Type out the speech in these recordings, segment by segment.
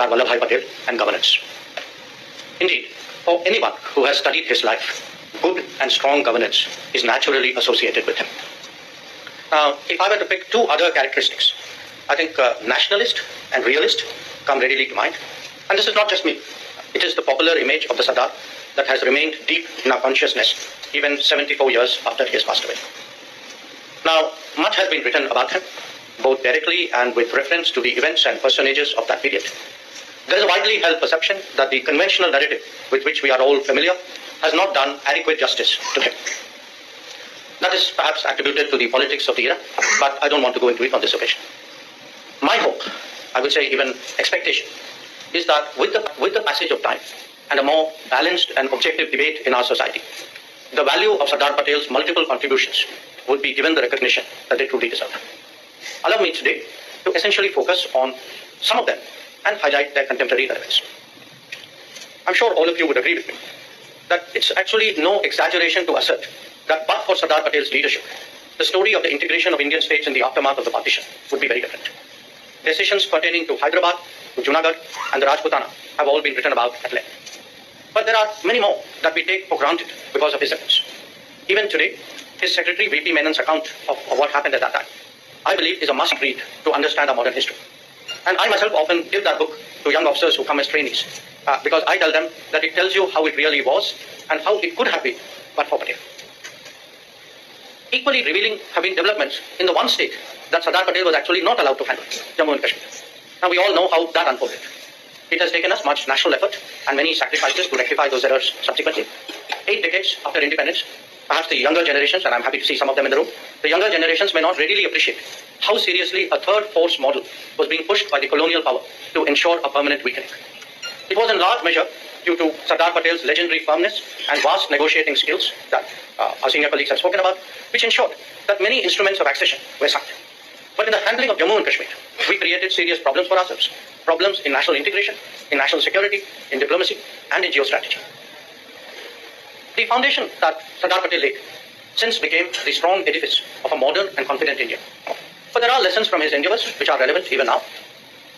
Sardar Vallabhbhai Patel and governance. Indeed, for anyone who has studied his life, good and strong governance is naturally associated with him. Now, if I were to pick two other characteristics, I think nationalist and realist come readily to mind. And this is not just me. It is the popular image of the Sardar that has remained deep in our consciousness even 74 years after he has passed away. Now, much has been written about him, both directly and with reference to the events and personages of that period. There is a widely held perception that the conventional narrative with which we are all familiar has not done adequate justice to him. That is perhaps attributed to the politics of the era, but I don't want to go into it on this occasion. My hope, I would say even expectation, is that with the passage of time and a more balanced and objective debate in our society, the value of Sardar Patel's multiple contributions would be given the recognition that they truly deserve. Allow me today to essentially focus on some of them and highlight their contemporary relevance. I'm sure all of you would agree with me that it's actually no exaggeration to assert that but for Sardar Patel's leadership, the story of the integration of Indian states in the aftermath of the partition would be very different. Decisions pertaining to Hyderabad, to Junagadh and the Rajputana have all been written about at length. But there are many more that we take for granted because of his efforts. Even today, his secretary V.P. Menon's account of what happened at that time, I believe, is a must read to understand our modern history. And I myself often give that book to young officers who come as trainees because I tell them that it tells you how it really was and how it could have been but for Patel. Equally revealing have been developments in the one state that Sardar Patel was actually not allowed to handle, Jammu and Kashmir. Now we all know how that unfolded. It has taken us much national effort and many sacrifices to rectify those errors subsequently. 8 decades after independence, perhaps the younger generations, and I'm happy to see some of them in the room, the younger generations may not readily appreciate how seriously a third force model was being pushed by the colonial power to ensure a permanent weakening. It was in large measure due to Sardar Patel's legendary firmness and vast negotiating skills that our senior colleagues have spoken about, which ensured that many instruments of accession were signed. But in the handling of Jammu and Kashmir, we created serious problems for ourselves. Problems in national integration, in national security, in diplomacy, and in geostrategy. The foundation that Sardar Patel laid since became the strong edifice of a modern and confident India. But there are lessons from his endeavors which are relevant even now.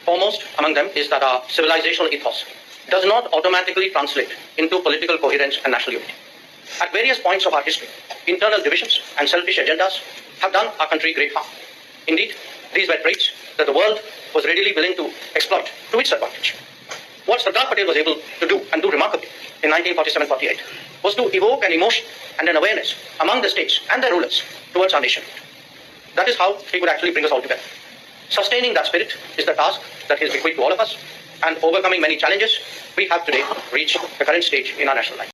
Foremost among them is that our civilizational ethos does not automatically translate into political coherence and national unity. At various points of our history, internal divisions and selfish agendas have done our country great harm. Indeed, these were traits that the world was readily willing to exploit to its advantage. What Sardar Patel was able to do, and do remarkably, in 1947-48, was to evoke an emotion and an awareness among the states and their rulers towards our nation. That is how he could actually bring us all together. Sustaining that spirit is the task that he has bequeathed to all of us, and overcoming many challenges, we have today reached the current stage in our national life.